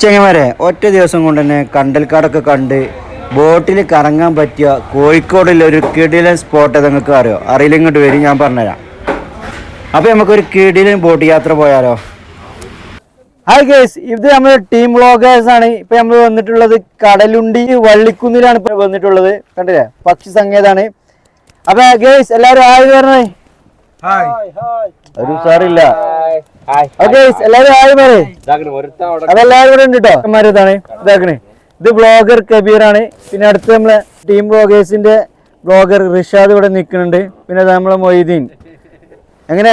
ചെങ്ങന്മാരെ ഒറ്റ ദിവസം കൊണ്ട് തന്നെ കണ്ടൽക്കാടൊക്കെ കണ്ട് ബോട്ടിൽ കറങ്ങാൻ പറ്റിയ കോഴിക്കോടിലെ ഒരു കിടിലൻ സ്പോട്ട് നിങ്ങൾക്ക് അറിയോ? അറിയില്ല, ഇങ്ങോട്ട് വരും, ഞാൻ പറഞ്ഞുതരാം. അപ്പോൾ നമുക്കൊരു കിടിലൻ ബോട്ട് യാത്ര പോയാലോ? ഹായ് ഗേസ്, ഇത് നമ്മുടെ ടീം വ്ളോഗേഴ്സ് ആണ്. ഇപ്പൊ നമ്മൾ വന്നിട്ടുള്ളത് കടലുണ്ടി വള്ളിക്കുന്നിലാണ് ഇപ്പൊ വന്നിട്ടുള്ളത്. കണ്ടില്ലേ, പക്ഷി സങ്കേതാണ്. അപ്പൊ ഗേസ് എല്ലാവരും ഹായ് പറഞ്ഞേ. ഒരു സാറില്ല. എല്ലാവരും ഹായ് പറയേ. അപ്പൊ എല്ലാവരും കൂടെ ഉണ്ട് കേട്ടോ. ഇതാണ് ഇതാക്കണേ, ഇത് ബ്ലോഗർ കബീർ ആണ്. പിന്നെ അടുത്ത് നമ്മളെ ടീം വ്ളോഗേഴ്സിന്റെ ബ്ലോഗർ റിഷാദ് ഇവിടെ നിൽക്കുന്നുണ്ട്. പിന്നെ നമ്മളെ മൊയ്തീൻ. എങ്ങനെ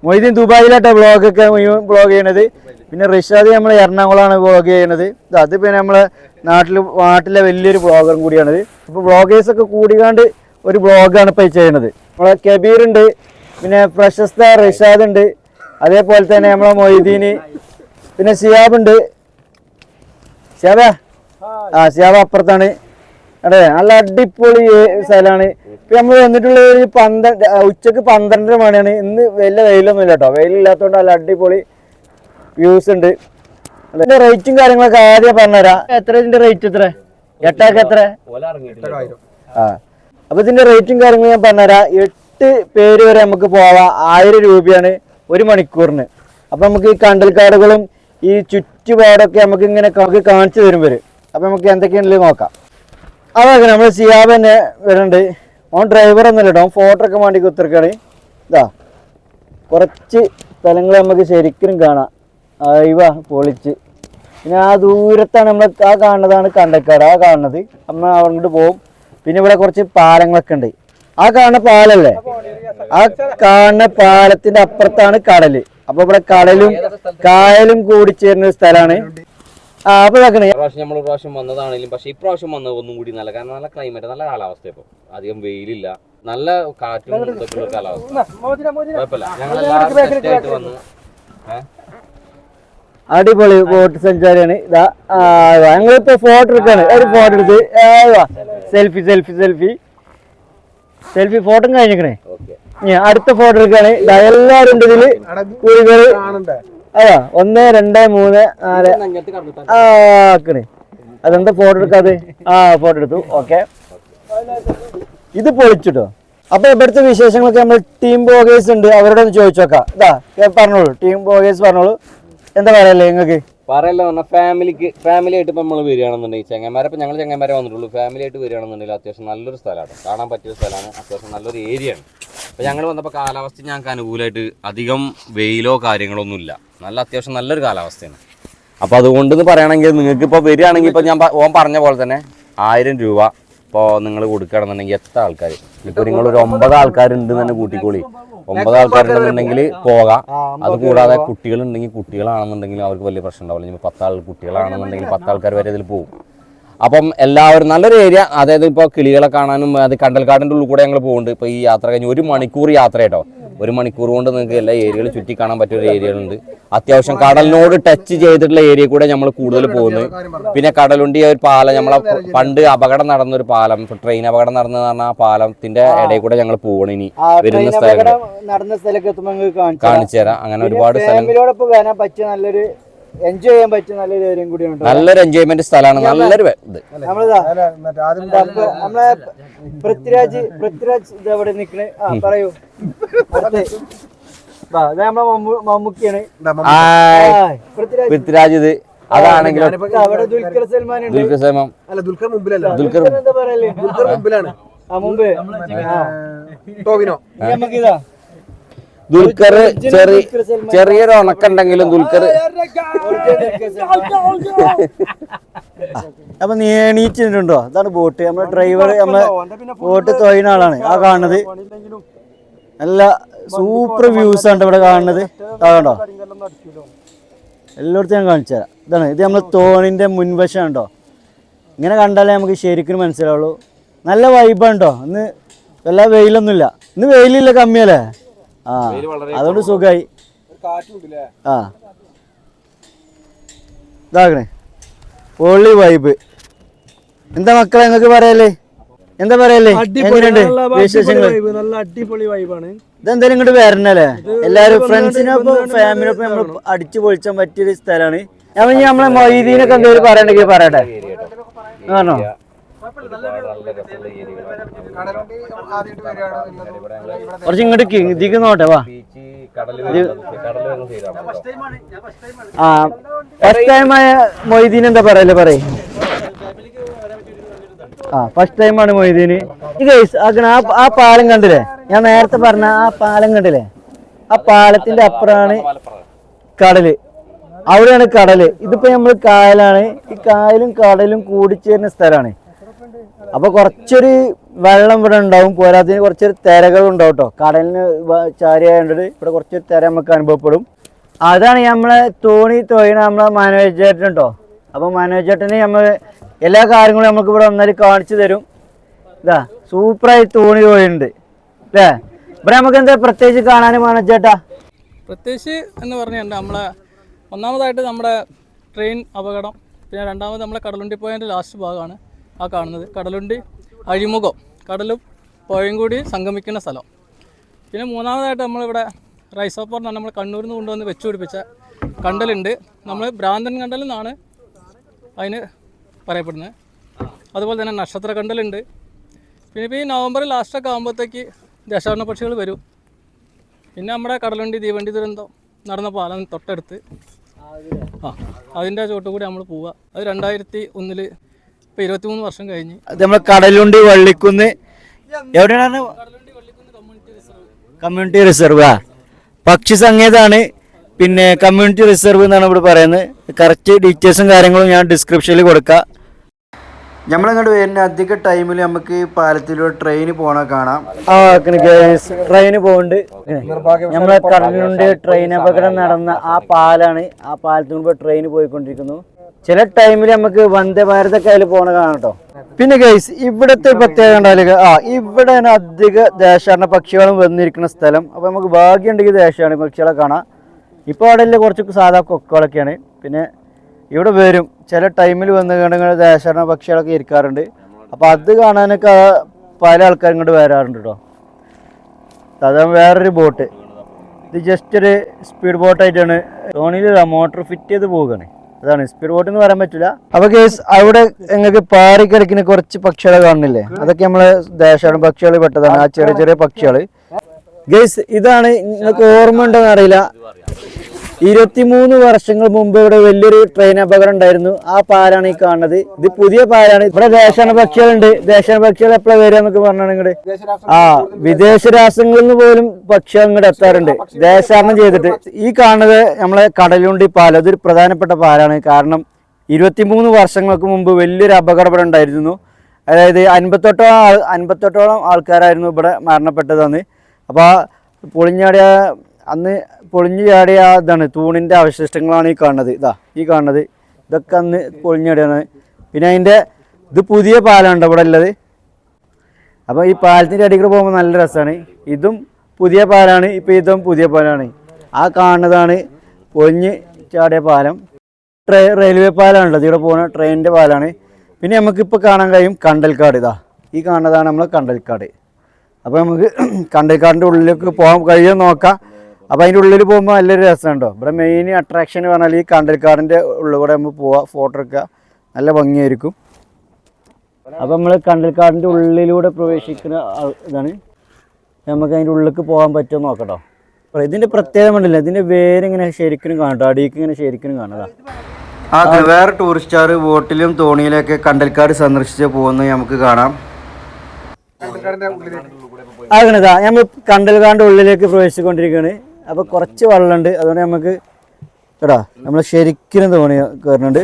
മൊയ്തീൻ ദുബായിലാട്ടോ വ്ളോഗൊക്കെ ബ്ലോഗ് ചെയ്യണത്. പിന്നെ റിഷാദ് നമ്മൾ എറണാകുളമാണ് വ്ളോഗ് ചെയ്യണത്. അത് പിന്നെ നമ്മളെ നാട്ടിലെ വലിയൊരു ബ്ലോഗറും കൂടിയാണിത്. ഇപ്പൊ വ്ളോഗേഴ്സ് ഒക്കെ കൂടിക്കാണ്ട് ഒരു വ്ളോഗാണ് ഇപ്പൊ ചെയ്യണത്. നമ്മളെ കബീർ ഉണ്ട്, പിന്നെ പ്രശസ്ത റിഷാദ് ഉണ്ട്, അതേപോലെ തന്നെ നമ്മളെ മൊയ്തീന്, പിന്നെ സിയാബ് ഉണ്ട്. സിയാബ് അപ്പുറത്താണ്. അതെ, നല്ല അടിപൊളി സ്ഥലമാണ്. ഇപ്പൊ നമ്മൾ വന്നിട്ടുള്ള ഒരു ഉച്ചക്ക് 12 മണിയാണ്. ഇന്ന് വലിയ വെയിലൊന്നും ഇല്ല കേട്ടോ. വെയിലില്ലാത്തതുകൊണ്ട് നല്ല അടിപൊളി വ്യൂസ് ഉണ്ട്. അതിന്റെ റേറ്റും കാര്യങ്ങളൊക്കെ ആദ്യം പറഞ്ഞുതരാം. എത്ര ഇതിന്റെ റേറ്റ്? എത്ര എട്ടാക്ക് എത്ര? അപ്പൊ ഇതിന്റെ റേറ്റും കാര്യങ്ങളും ഞാൻ പറഞ്ഞുതരാം. 8 പേര് വരെ നമുക്ക് പോവാം. 1000 രൂപയാണ് ഒരു മണിക്കൂറിന്. അപ്പൊ നമുക്ക് ഈ കണ്ടൽക്കാടുകളും ഈ ചുറ്റുപാടൊക്കെ നമുക്ക് ഇങ്ങനെ കാണിച്ചു തരും വരും. അപ്പൊ നമുക്ക് എന്തൊക്കെയാണെങ്കിലും നോക്കാം. അതൊക്കെ നമ്മൾ സിയാബ് തന്നെ വരുന്നുണ്ട്. ഓൻ ഡ്രൈവർ ഒന്നുമില്ല കേട്ടോ, ഓൻ ഫോട്ടോ ഒക്കെ വേണ്ടി കുത്തിരിക്കാണ്. ഇതാ കുറച്ച് സ്ഥലങ്ങൾ നമുക്ക് ശരിക്കും കാണാം. പൊളിച്ച്. പിന്നെ ആ ദൂരത്താണ് നമ്മൾ ആ കാണുന്നതാണ് കണ്ടൽക്കാട്. ആ കാണുന്നത് നമ്മൾ അങ്ങോട്ട് പോകും. പിന്നെ ഇവിടെ കുറച്ച് പാലങ്ങളൊക്കെ ഉണ്ട്. ആ കാണുന്ന പാലല്ലേ, ആ കാണുന്ന പാലത്തിന്റെ അപ്പുറത്താണ് കടല്. അപ്പൊ ഇവിടെ കടലും കായലും കൂടി ചേരുന്ന ഒരു സ്ഥലമാണ്. അപ്പൊ നമ്മൾ പ്രാവശ്യം വന്നതാണെങ്കിലും പക്ഷെ ഇപ്രാവശ്യം വന്നത് ഒന്നും കൂടി നല്ല, കാരണം നല്ല ക്ലൈമറ്റ്, നല്ല കാലാവസ്ഥ. ഇപ്പൊ അധികം വെയിലില്ല, നല്ല കാറ്റും ഇതൊക്കെയുള്ള കാലാവസ്ഥ. കുഴപ്പമില്ല, ഞങ്ങളെല്ലാവരും വന്നു. അടിപൊളി ബോട്ട് സഞ്ചാരിയാണ്. ഇതാ ഞങ്ങളിപ്പോ ഫോട്ടോ എടുക്കാണ്. ഒരു ഫോട്ടോ എടുത്ത് സെൽഫി ഫോട്ടോ കഴിഞ്ഞിക്കണേ. അടുത്ത ഫോട്ടോ എടുക്കാണ്. എല്ലാരും ഉണ്ട് ഇതില്. കുഴികള് അതാ 1 2 3 4 ആക്കണേ. അതെന്താ ഫോട്ടോ എടുക്കാതെ? ഫോട്ടോ എടുത്തു. ഓക്കെ, ഇത് പൊളിച്ചിട്ടോ. അപ്പൊ ഇവിടുത്തെ വിശേഷങ്ങളൊക്കെ നമ്മൾ ടീം വ്ളോഗേഴ്സ് ഉണ്ട്, അവരോട് ഒന്ന് ചോദിച്ചു നോക്കാം. ഇതാ പറഞ്ഞോളൂ, ടീം വ്ളോഗേഴ്സ് പറഞ്ഞോളൂ, എന്താ പറയല്ലേ നിങ്ങൾക്ക്? പറയല്ലോ പറഞ്ഞാൽ ഫാമിലി ആയിട്ട് ഇപ്പം നമ്മൾ വരികയാണെന്നുണ്ടെങ്കിൽ ചെങ്ങന്മാരെ, ഇപ്പം ഞങ്ങൾ ചെങ്ങന്മാരെ വന്നിട്ടുള്ളൂ. ഫാമിലി ആയിട്ട് വരികയാണെന്നുണ്ടെങ്കിൽ അത്യാവശ്യം നല്ലൊരു സ്ഥലമാണ്, കാണാൻ പറ്റിയ സ്ഥലമാണ്, അത്യാവശ്യം നല്ലൊരു ഏരിയയാണ്. അപ്പോൾ ഞങ്ങൾ വന്നപ്പോൾ കാലാവസ്ഥ ഞങ്ങൾക്ക് അനുകൂലമായിട്ട് അധികം വെയിലോ കാര്യങ്ങളോ ഒന്നുമില്ല, നല്ല അത്യാവശ്യം നല്ലൊരു കാലാവസ്ഥയാണ്. അപ്പോൾ അതുകൊണ്ടെന്ന് പറയുകയാണെങ്കിൽ നിങ്ങൾക്ക് ഇപ്പോൾ വരികയാണെങ്കിൽ ഇപ്പോൾ ഓൻ പറഞ്ഞ പോലെ തന്നെ 1000 രൂപ ഇപ്പോൾ നിങ്ങൾ കൊടുക്കുകയാണെന്നുണ്ടെങ്കിൽ എത്ര ആൾക്കാർ, ഇപ്പോൾ നിങ്ങളൊരു 9 ആൾക്കാരുണ്ട് തന്നെ കൂട്ടിക്കോളി. 9 ആൾക്കാരുണ്ടെന്നുണ്ടെങ്കിൽ പോകാം. അത് കൂടാതെ കുട്ടികളുണ്ടെങ്കിൽ കുട്ടികളാണെന്നുണ്ടെങ്കിൽ അവർക്ക് വലിയ പ്രശ്നം ഉണ്ടാവില്ല. ഇനി 10 കുട്ടികളാണെന്നുണ്ടെങ്കിൽ 10 ആൾക്കാർ വരെ ഇതിൽ പോകും. അപ്പം എല്ലാവരും നല്ലൊരു ഏരിയ. അതായത് ഇപ്പോൾ കിളികളെ കാണാനും അത് കണ്ടൽക്കാടിൻ്റെ ഉള്ളിൽ കൂടെ ഞങ്ങൾ പോകുന്നുണ്ട്. ഇപ്പോൾ ഈ യാത്ര കഴിഞ്ഞ് 1 മണിക്കൂർ യാത്ര കേട്ടോ. 1 മണിക്കൂർ കൊണ്ട് നിങ്ങൾക്ക് എല്ലാ ഏരിയകളും ചുറ്റി കാണാൻ പറ്റിയ ഒരു ഏരിയകളുണ്ട്. അത്യാവശ്യം കടലിനോട് ടച്ച് ചെയ്തിട്ടുള്ള ഏരിയ കൂടെ നമ്മൾ കൂടുതൽ പോകുന്നത്. പിന്നെ കടലുണ്ടി ഒരു പാലം, നമ്മളെ പണ്ട് അപകടം നടന്നൊരു പാലം, ട്രെയിൻ അപകടം നടന്നു പറഞ്ഞാൽ ആ പാലത്തിന്റെ ഇടയിൽ കൂടെ ഞങ്ങൾ പോകണം. ഇനി വരുന്ന സ്ഥലങ്ങൾ കാണിച്ചു തരാം. അങ്ങനെ ഒരുപാട് സ്ഥലങ്ങൾ എൻജോയ് ചെയ്യാൻ പറ്റിയ നല്ലൊരു ഏരിയയും കൂടിയാണ്. നല്ലൊരു എൻജോയ്മെന്റ് സ്ഥലമാണ്, നല്ലൊരു ഇത്. നമ്മളെ പൃഥ്വിരാജ് ഇതെവിടെ നിക്കണേ? പറയൂ. മമ്മൂക്കിയാണ് പൃഥ്വിരാജ്. ഇത് അതാണെങ്കിലും അവിടെ ദുൽഖർ സൽമാൻ നമുക്കിതാ ദുൽഖർ ചെറിയൊരു ഉണക്കുണ്ടെങ്കിലും ദുൽഖർ. അപ്പൊ നീ എണീറ്റിട്ടുണ്ടോ? അതാണ് ബോട്ട്. നമ്മളെ ഡ്രൈവർ, നമ്മളെ ബോട്ട് തൊഴിയുന്ന ആളാണ്. ആ കാണുന്നത് നല്ല സൂപ്പർ വ്യൂസ് ആണ് ഇവിടെ കാണുന്നത്. കണ്ടോ? എല്ലായിടത്തും ഞാൻ കാണിച്ചു തരാം. ഇതാണ്, ഇത് നമ്മളെ തോണിന്റെ മുൻവശം ഉണ്ടോ. ഇങ്ങനെ കണ്ടാലേ നമുക്ക് ശരിക്കും മനസ്സിലാവുള്ളൂ. നല്ല വൈബാണ്ടോ. ഇന്ന് വല്ല വെയിലൊന്നുമില്ല. ഇന്ന് വെയിലില്ല, കമ്മിയല്ലേ. അതുകൊണ്ട് സുഖമായി. ഇതാക്കണേ പൊള്ളി വൈബ്. എന്താ മക്കളെ നിങ്ങൾക്ക് പറയല്ലേ? എന്താ പറയല്ലേ? എങ്ങനെയുണ്ട് വിശേഷങ്ങൾ? ഇതെന്തായാലും ഇങ്ങോട്ട് വരണല്ലേ? എല്ലാരും ഫ്രണ്ട്സിനൊപ്പം ഫാമിലിയൊപ്പം നമ്മൾ അടിച്ചു പൊളിച്ചാൻ പറ്റിയൊരു സ്ഥലമാണ്. ഞാൻ നമ്മളെ മൊയ്തീനൊക്കെ എന്തെങ്കിലും പറയണ്ടെങ്കിൽ പറയട്ടെ ആണോ? കുറച്ച് ഇങ്ങോട്ട് ഇതിക്ക് നോട്ടെ വാ. ആ ഫസ്റ്റ് ടൈം ആയ മൊയ്തീൻ എന്താ പറയല്ലേ പറയ്. ഫസ്റ്റ് ടൈമാണ് മൊയ്തീന്. ആ പാലം കണ്ടില്ലേ, ഞാൻ നേരത്തെ പറഞ്ഞ ആ പാലം കണ്ടില്ലേ, ആ പാലത്തിന്റെ അപ്പുറമാണ് കടല്, അവിടെയാണ് കടല്. ഇതിപ്പോ നമ്മള് കായലാണ്, ഈ കായലും കടലും കൂടിച്ചേരുന്ന സ്ഥലമാണ്. അപ്പൊ കുറച്ചൊരു വെള്ളം ഇവിടെ ഉണ്ടാവും, പോരാത്തതിന് കുറച്ചൊരു തിരകളും ഉണ്ടാവും കേട്ടോ. കടലിന് ചാരിയായത് ഇവിടെ കുറച്ചൊരു തിര നമുക്ക് അനുഭവപ്പെടും. അതാണ് നമ്മളെ തോണി തൊഴിൽ നമ്മളെ മനോജ് ചേട്ടൻ കേട്ടോ. അപ്പൊ മനോജ് ചേട്ടന് നമ്മള് എല്ലാ കാര്യങ്ങളും നമുക്ക് ഇവിടെ വന്നാൽ കാണിച്ചു തരും. ഇതാ സൂപ്പറായി തോണി തൊഴിലുണ്ട് അല്ലേ. ഇവിടെ നമുക്ക് എന്താ പ്രത്യേകിച്ച് കാണാനും മനോജ് ചേട്ടാ? പ്രത്യേകിച്ച് എന്ന് പറഞ്ഞാൽ നമ്മളെ ഒന്നാമതായിട്ട് നമ്മുടെ ട്രെയിൻ അപകടം, പിന്നെ രണ്ടാമത് നമ്മളെ കടലുണ്ടി പോയതിൻ്റെ ലാസ്റ്റ് ഭാഗമാണ് ആ കാണുന്നത്. കടലുണ്ടി അഴിമുഖം, കടലും പുഴയും കൂടി സംഗമിക്കുന്ന സ്ഥലം. പിന്നെ മൂന്നാമതായിട്ട് നമ്മളിവിടെ റൈസ് ഓപ്പർ എന്നാണ് നമ്മൾ കണ്ണൂരിൽ നിന്ന് കൊണ്ടുവന്ന് വെച്ച് പിടിപ്പിച്ച കണ്ടലുണ്ട്. നമ്മൾ ഭ്രാന്തൻ കണ്ടൽ എന്നാണ് അതിന് പറയപ്പെടുന്നത്. അതുപോലെ തന്നെ നക്ഷത്ര കണ്ടലുണ്ട്. പിന്നെ ഇപ്പോൾ ഈ നവംബർ ലാസ്റ്റൊക്കെ ആകുമ്പോഴത്തേക്ക് ദേശാടന പക്ഷികൾ വരും. പിന്നെ നമ്മുടെ കടലുണ്ടി തീവണ്ടി ദുരന്തം നടന്ന പാലം തൊട്ടടുത്ത് അതിൻ്റെ ചോട്ട് കൂടി നമ്മൾ പോവുക. അത് 2001 ഇപ്പോൾ 23 വർഷം കഴിഞ്ഞ്. അത് നമ്മളെ കടലുണ്ടി വള്ളിക്കുന്ന് എവിടെയാണ്? Community reserve. പക്ഷി സങ്കേതമാണ്, പിന്നെ കമ്മ്യൂണിറ്റി റിസർവ് എന്നാണ് ഇവിടെ പറയുന്നത്. കറക്റ്റ് ഡീറ്റെയിൽസും കാര്യങ്ങളും ഞാൻ ഡിസ്ക്രിപ്ഷനിൽ കൊടുക്കാം. നമ്മളിങ്ങോട്ട് വരുന്ന അധിക ടൈമിൽ നമുക്ക് പാലത്തിലൂടെ ട്രെയിന് പോണ കാണാം. ട്രെയിന് പോകുന്നുണ്ട്. നമ്മളെ കടലുണ്ടി ട്രെയിൻ അപകടം നടന്ന ആ പാലാണ്. ആ പാലത്തിന് മുമ്പ് ട്രെയിൻ പോയിക്കൊണ്ടിരിക്കുന്നു. ചില ടൈമിൽ നമുക്ക് വന്ദേ ഭാരതൊക്കെ അതിൽ പോണ കാണാം കേട്ടോ. പിന്നെ ഗൈസ് ഇവിടുത്തെ പ്രത്യേകത ഉണ്ടാവില്ല, ഇവിടെയാണ് അധിക ദേശാടന പക്ഷികളും വന്നിരിക്കുന്ന സ്ഥലം. അപ്പൊ നമുക്ക് ഭാഗ്യം ഉണ്ടെങ്കിൽ ദേശാടന പക്ഷികളെ കാണാം. ഇപ്പോൾ അവിടെ കുറച്ച് സാധാ കൊക്കുകളൊക്കെയാണ്. പിന്നെ ഇവിടെ വരും ചില ടൈമിൽ വന്ന് കണ്ടെങ്കിൽ ദേശാടന പക്ഷികളൊക്കെ ഇരിക്കാറുണ്ട്. അപ്പോൾ അത് കാണാനൊക്കെ പല ആൾക്കാരും ഇങ്ങോട്ട് വരാറുണ്ട് കേട്ടോ. അതാണ് വേറൊരു ബോട്ട്. ഇത് ജസ്റ്റ് ഒരു സ്പീഡ് ബോട്ടായിട്ടാണ്. തോണിയിൽ മോട്ടോർ ഫിറ്റ് ചെയ്ത് പോവുകയാണ്. അതാണ് സ്പീഡ് ബോട്ട് എന്ന് പറയാൻ പറ്റില്ല. അപ്പോൾ കേസ് അവിടെ നിങ്ങൾക്ക് പാറിക്കിടക്കുന്ന കുറച്ച് പക്ഷികളെ കാണുന്നില്ലേ, അതൊക്കെ നമ്മളെ ദേശാടന പക്ഷികൾ പെട്ടതാണ്. ആ ചെറിയ ചെറിയ പക്ഷികൾ. ഗേസ് ഇതാണ്, നിങ്ങൾക്ക് ഓർമ്മ ഉണ്ടോന്ന് അറിയില്ല, 23 വർഷങ്ങൾ മുമ്പ് ഇവിടെ വലിയൊരു ട്രെയിൻ അപകടം ഉണ്ടായിരുന്നു. ആ പാലാണ് ഈ കാണുന്നത്. ഇത് പുതിയ പാലാണ്. ഇവിടെ ദേശാടന പക്ഷികളുണ്ട്. ദേശാടന പക്ഷികൾ എപ്പോഴാണ് വരിക എന്നൊക്കെ പറഞ്ഞാണ് ഇങ്ങോട്ട്. വിദേശ രാഷ്ട്രങ്ങളിൽ നിന്ന് പോലും പക്ഷികൾ ഇങ്ങോട്ട് എത്താറുണ്ട് ദേശാടനം ചെയ്തിട്ട്. ഈ കാണുന്നത് നമ്മളെ കടലുണ്ടി പാലം. അതൊരു പ്രധാനപ്പെട്ട പാലാണ്. കാരണം 23 വർഷങ്ങൾക്ക് മുമ്പ് വലിയൊരു അപകടം ഉണ്ടായിരുന്നു. അതായത് 58ഓളം ആൾക്കാരായിരുന്നു ഇവിടെ മരണപ്പെട്ടതെന്ന്. അപ്പോൾ പൊളിഞ്ഞാടിയ അന്ന് പൊളിഞ്ഞു ചാടിയ ഇതാണ് തൂണിൻ്റെ അവശിഷ്ടങ്ങളാണ് ഈ കാണുന്നത്. ഈ കാണുന്നത് ഇതൊക്കെ അന്ന് പൊളിഞ്ഞാടിയാണ്. പിന്നെ അതിൻ്റെ ഇത് പുതിയ പാലമുണ്ട് ഇവിടെ ഉള്ളത്. അപ്പോൾ ഈ പാലത്തിൻ്റെ അടിയിൽ പോകുമ്പോൾ നല്ല രസമാണ്. ഇതും പുതിയ പാലാണ്. ഇപ്പോൾ ഇതും പുതിയ പാലാണ്. ആ കാണുന്നതാണ് പൊളിഞ്ഞ് ചാടിയ പാലം. റെയിൽവേ പാലമാണുള്ളത്. ഇവിടെ പോകുന്ന ട്രെയിനിൻ്റെ പാലാണ്. പിന്നെ നമുക്കിപ്പോൾ കാണാൻ കഴിയും കണ്ടൽക്കാട്. ഈ കാണുന്നതാണ് നമ്മളെ കണ്ടൽക്കാട്. അപ്പോൾ നമുക്ക് കണ്ടൽക്കാടിൻ്റെ ഉള്ളിലേക്ക് പോകാൻ കഴിയുമോ നോക്കാം. അപ്പോൾ അതിൻ്റെ ഉള്ളിൽ പോകുമ്പോൾ നല്ലൊരു രസമുണ്ടോ. ഇവിടെ മെയിൻ അട്രാക്ഷൻ എന്ന് പറഞ്ഞാൽ ഈ കണ്ടൽക്കാടിൻ്റെ ഉള്ളിൽ കൂടെ നമ്മൾ പോവാം, ഫോട്ടോ എടുക്കുക, നല്ല ഭംഗിയായിരിക്കും. അപ്പോൾ നമ്മൾ കണ്ടൽക്കാടിൻ്റെ ഉള്ളിലൂടെ പ്രവേശിക്കുന്ന ഇതാണ്. നമുക്ക് അതിൻ്റെ ഉള്ളിലേക്ക് പോകാൻ പറ്റുമോ നോക്കട്ടോ. അപ്പോൾ ഇതിൻ്റെ പ്രത്യേകത ഉണ്ടല്ലോ, ഇതിൻ്റെ വേരിങ്ങനെ ശരിക്കും കാണട്ടോ, അടിയിക്ക് ഇങ്ങനെ ശരിക്കും കാണാം. വേറെ ടൂറിസ്റ്റുകാർ ബോട്ടിലും തോണിയിലൊക്കെ കണ്ടൽക്കാട് സന്ദർശിച്ച് പോകുന്നത് നമുക്ക് കാണാം. അങ്ങനെതാ നമ്മൾ കണ്ടൽക്കാടിൻ്റെ ഉള്ളിലേക്ക് പ്രവേശിച്ചുകൊണ്ടിരിക്കുകയാണ്. അപ്പോൾ കുറച്ച് വെള്ളമുണ്ട്, അതുകൊണ്ട് നമുക്ക് കേട്ടോ നമ്മൾ ശരിക്കും തോണി കയറുന്നുണ്ട്.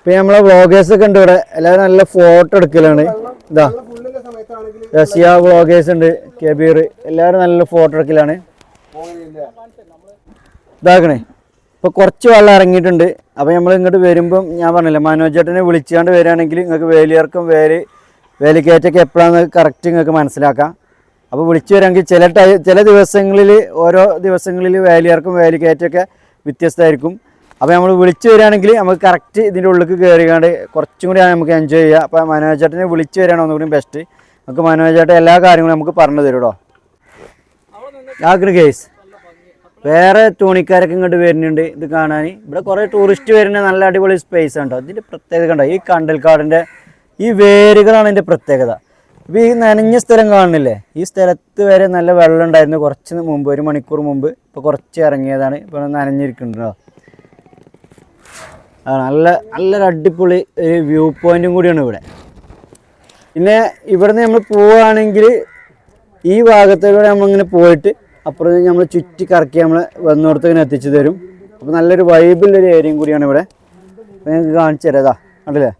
പിന്നെ നമ്മളെ വ്ളോഗേഴ്സൊക്കെ ഉണ്ട് ഇവിടെ. എല്ലാവരും നല്ല ഫോട്ടോ എടുക്കലാണ്. റസിയ വ്ളോഗേഴ്സ് ഉണ്ട്, കബീർ, എല്ലാവരും നല്ല ഫോട്ടോ എടുക്കലാണ്. ഇതാക്കണേ ഇപ്പോൾ കുറച്ച് വെള്ളം ഇറങ്ങിയിട്ടുണ്ട്. അപ്പോൾ നമ്മൾ ഇങ്ങോട്ട് വരുമ്പം ഞാൻ പറഞ്ഞില്ല, മനോജ് ചേട്ടനെ വിളിച്ചുകൊണ്ട് വരികയാണെങ്കിൽ നിങ്ങൾക്ക് വേലിയിറക്കം വേലിക്കയറ്റൊക്കെ എപ്പോഴാണെന്ന് കറക്റ്റ് നിങ്ങൾക്ക് മനസ്സിലാക്കാം. അപ്പോൾ വിളിച്ചു വരാമെങ്കിൽ ചില ദിവസങ്ങളിൽ ഓരോ ദിവസങ്ങളിൽ വേലിയിറക്കും വേലിക്കയറ്റമൊക്കെ വ്യത്യസ്തമായിരിക്കും. അപ്പോൾ നമ്മൾ വിളിച്ചു വരികയാണെങ്കിൽ നമുക്ക് കറക്റ്റ് ഇതിൻ്റെ ഉള്ളിലേക്ക് കയറിക്കാണ്ട് കുറച്ചും കൂടി നമുക്ക് എൻജോയ് ചെയ്യുക. അപ്പോൾ മനോജ് ചേട്ടനെ വിളിച്ചു വരികയാണ് ഒന്നുകൂടി ബെസ്റ്റ്. നമുക്ക് മനോജ് ചേട്ടൻ എല്ലാ കാര്യങ്ങളും നമുക്ക് പറഞ്ഞു തരും കേട്ടോ. ആഗ്രഹ കേസ് വേറെ തോണിക്കാരൊക്കെ ഇങ്ങോട്ട് വരുന്നുണ്ട് ഇത് കാണാൻ. ഇവിടെ കുറേ ടൂറിസ്റ്റ് വരുന്ന നല്ല അടിപൊളി സ്പേസ് ഉണ്ടോ. ഇതിൻ്റെ പ്രത്യേകത കണ്ടോ, ഈ കണ്ടൽക്കാടിൻ്റെ ഈ വേരുകളാണ് ഇതിൻ്റെ പ്രത്യേകത. ഇപ്പോൾ ഈ നനഞ്ഞ സ്ഥലം കാണുന്നില്ലേ, ഈ സ്ഥലത്ത് വരെ നല്ല വെള്ളം ഉണ്ടായിരുന്നു കുറച്ച് മുമ്പ്, 1 മണിക്കൂർ മുമ്പ്. ഇപ്പോൾ കുറച്ച് ഇറങ്ങിയതാണ്, ഇപ്പോൾ നനഞ്ഞിരിക്കുന്നുണ്ടോ. നല്ലൊരു അടിപൊളി ഒരു വ്യൂ പോയിൻറ്റും കൂടിയാണ് ഇവിടെ. പിന്നെ ഇവിടുന്ന് നമ്മൾ പോവുകയാണെങ്കിൽ ഈ ഭാഗത്തിലൂടെ നമ്മളിങ്ങനെ പോയിട്ട് അപ്പുറത്ത് നമ്മൾ ചുറ്റി കറക്കി നമ്മൾ വന്നിടത്ത് ഇങ്ങനെ എത്തിച്ചു തരും. അപ്പോൾ നല്ലൊരു വൈബുള്ളൊരു ഏരിയയും കൂടിയാണ് ഇവിടെ. അപ്പോൾ ഞങ്ങൾക്ക് കാണിച്ചു തരാം. ഇതാ കണ്ടില്ലേ,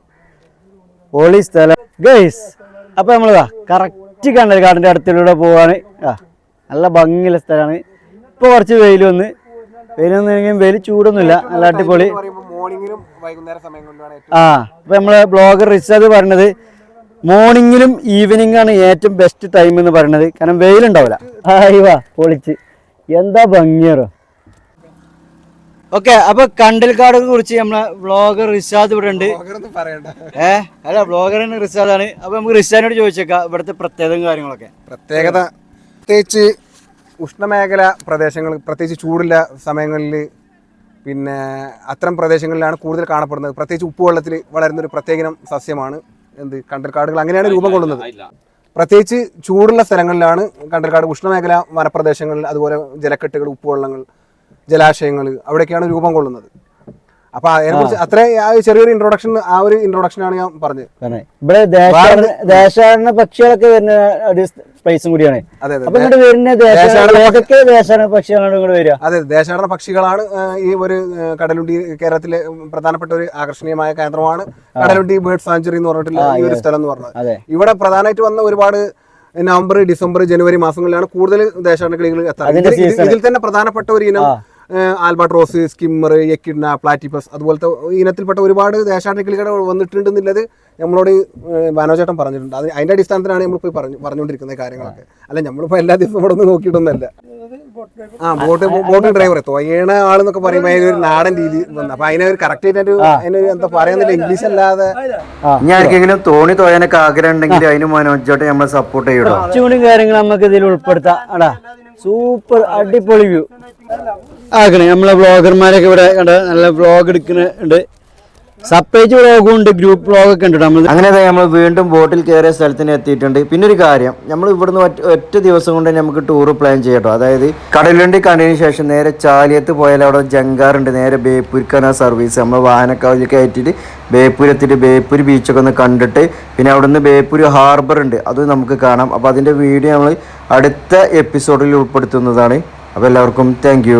പൊളി സ്ഥലം ഗൈസ്. അപ്പോൾ നമ്മളിതാ കറക്റ്റ് കണ്ടൽക്കാടിൻ്റെ അടുത്തിലൂടെ പോവാണ്. നല്ല ഭംഗിയുള്ള സ്ഥലമാണ്. ഇപ്പോൾ കുറച്ച് വെയിൽ വന്നില്ലെങ്കിൽ വെയിൽ ചൂടൊന്നുമില്ല, നല്ല അടിപൊളി. അപ്പോൾ നമ്മളെ ബ്ലോഗർ റിഷാദ് പറഞ്ഞത് മോർണിംഗിലും ഈവനിങ് ആണ് ഏറ്റവും ബെസ്റ്റ് ടൈം എന്ന് പറയുന്നത്, കാരണം വെയിലുണ്ടാവില്ല. വാ പൊളിച്ച് എന്താ ഭംഗിയാറോ. ഓക്കെ, അപ്പൊ കണ്ടൽക്കാടിനെ കുറിച്ച് നമ്മളെ വ്ളോഗർ റിഷാദ് ഇവിടെ ഉണ്ട്. അല്ല, വ്ളോഗറാണ് റിഷാദാണ്. അപ്പൊ നമുക്ക് റിഷാദിനോട് ചോദിച്ചേക്കാം ഇവിടുത്തെ പ്രത്യേകതയും കാര്യങ്ങളൊക്കെ. പ്രത്യേകിച്ച് ഉഷ്ണമേഖല പ്രദേശങ്ങൾ, പ്രത്യേകിച്ച് ചൂടുള്ള സമയങ്ങളിൽ പിന്നെ അത്തരം പ്രദേശങ്ങളിലാണ് കൂടുതൽ കാണപ്പെടുന്നത്. പ്രത്യേകിച്ച് ഉപ്പുവെള്ളത്തിൽ വളരുന്ന ഒരു പ്രത്യേകം സസ്യമാണ് കണ്ടൽക്കാടുകൾ. അങ്ങനെയാണ് രൂപം കൊള്ളുന്നത്. പ്രത്യേകിച്ച് ചൂടുള്ള സ്ഥലങ്ങളിലാണ് കണ്ടൽക്കാട്. ഉഷ്ണമേഖല വനപ്രദേശങ്ങളിൽ അതുപോലെ ജലക്കെട്ടുകൾ, ഉപ്പുവെള്ളങ്ങൾ, ജലാശയങ്ങൾ, അവിടെയൊക്കെയാണ് രൂപം കൊള്ളുന്നത്. അപ്പൊ അതിനെക്കുറിച്ച് അത്ര ചെറിയൊരു ഇൻട്രൊഡക്ഷനാണ് ഞാൻ പറഞ്ഞത്. ഇവിടെ ദേശാടന പക്ഷികളൊക്കെ വരുന്ന ഒരു പ്ലേസും കൂടിയാണ്. അതെ അതെ, അതെ ദേശാടന പക്ഷികളാണ് ഈ ഒരു കടലുണ്ടി. കേരളത്തിലെ പ്രധാനപ്പെട്ട ഒരു ആകർഷണീയമായ കേന്ദ്രമാണ് കടലുണ്ടി ബേർഡ് സാഞ്ചുറി എന്ന് പറഞ്ഞിട്ടുള്ള ഈ ഒരു സ്ഥലം എന്ന് പറഞ്ഞത്. ഇവിടെ പ്രധാനമായിട്ട് വന്ന ഒരുപാട് നവംബർ, ഡിസംബർ, ജനുവരി മാസങ്ങളിലാണ് കൂടുതൽ ദേശാടന കിളികൾ എത്താറ്. ഇതിൽ തന്നെ പ്രധാനപ്പെട്ട ഒരു ഇനം ആൽബാട്രോസ്, സ്കിമ്മർ, എക്കിഡ്ന, പ്ലാറ്റിപ്പസ് അതുപോലത്തെ ഇനത്തിൽപ്പെട്ട ഒരുപാട് ദേശാടന കിളികൾ വന്നിട്ടുണ്ടെന്നുള്ളത് നമ്മളോട് വനോചേട്ടൻ പറഞ്ഞിട്ടുണ്ട്. അതിന്റെ അടിസ്ഥാനത്തിലാണ് നമ്മളിപ്പോൾ പറഞ്ഞുകൊണ്ടിരിക്കുന്ന കാര്യങ്ങളൊക്കെ. അല്ല, നമ്മളിപ്പോൾ എല്ലാ ദിവസവും ഇവിടെ ഒന്ന് നോക്കിയിട്ടൊന്നല്ല. ബോട്ട് ഡ്രൈവർ തോയണ ആളെന്നൊക്കെ പറയുമ്പോൾ അതിനൊരു നാടൻ രീതി വന്നു. അപ്പൊ അതിനൊരു കറക്റ്റ് ആയിട്ട് അതിന് എന്താ പറയുന്നില്ല, ഇംഗ്ലീഷ് അല്ലാതെ. ഞാൻ ആർക്കെങ്കിലും തോണി തോയാനൊക്കെ ആഗ്രഹം ഉണ്ടെങ്കിൽ അതിന് മനോജോട്ടെ നമ്മളെ സപ്പോർട്ട് ചെയ്യണം. കുറച്ചുകൂടി കാര്യങ്ങൾ നമുക്ക് ഇതിൽ ഉൾപ്പെടുത്താം. അടാ സൂപ്പർ അടിപൊളി വ്യൂ ആക്കണേ. നമ്മളെ വ്ളോഗർമാരൊക്കെ ഇവിടെ കണ്ട നല്ല വ്ളോഗ് എടുക്കുന്നുണ്ട്. സെപ്പറേറ്റ് വ്ളോഗും ഉണ്ട്, ഗ്രൂപ്പ് വ്ളോഗൊക്കെ ഉണ്ട്. നമ്മൾ അങ്ങനെ നമ്മൾ വീണ്ടും ബോട്ടിൽ കയറിയ സ്ഥലത്തിന് എത്തിയിട്ടുണ്ട്. പിന്നെ ഒരു കാര്യം, നമ്മൾ ഇവിടുന്ന് ഒറ്റ ദിവസം കൊണ്ട് നമുക്ക് ടൂർ പ്ലാൻ ചെയ്യട്ടോ. അതായത് കടലുണ്ടി കണ്ടതിന് ശേഷം നേരെ ചാലിയത്ത് പോയാൽ അവിടെ ജങ്കാറുണ്ട്, നേരെ ബേപ്പൂർക്കാണ് ആ സർവീസ്. നമ്മൾ വാഹനക്കാവിൽ കയറ്റിയിട്ട് ബേപ്പൂർ എത്തിയിട്ട് ബേപ്പൂർ ബീച്ചൊക്കെ ഒന്ന് കണ്ടിട്ട് പിന്നെ അവിടെ നിന്ന് ബേപ്പൂർ ഹാർബർ ഉണ്ട്, അത് നമുക്ക് കാണാം. അപ്പോൾ അതിൻ്റെ വീഡിയോ നമ്മൾ അടുത്ത എപ്പിസോഡിൽ ഉൾപ്പെടുത്തുന്നതാണ്. അപ്പോൾ എല്ലാവർക്കും താങ്ക്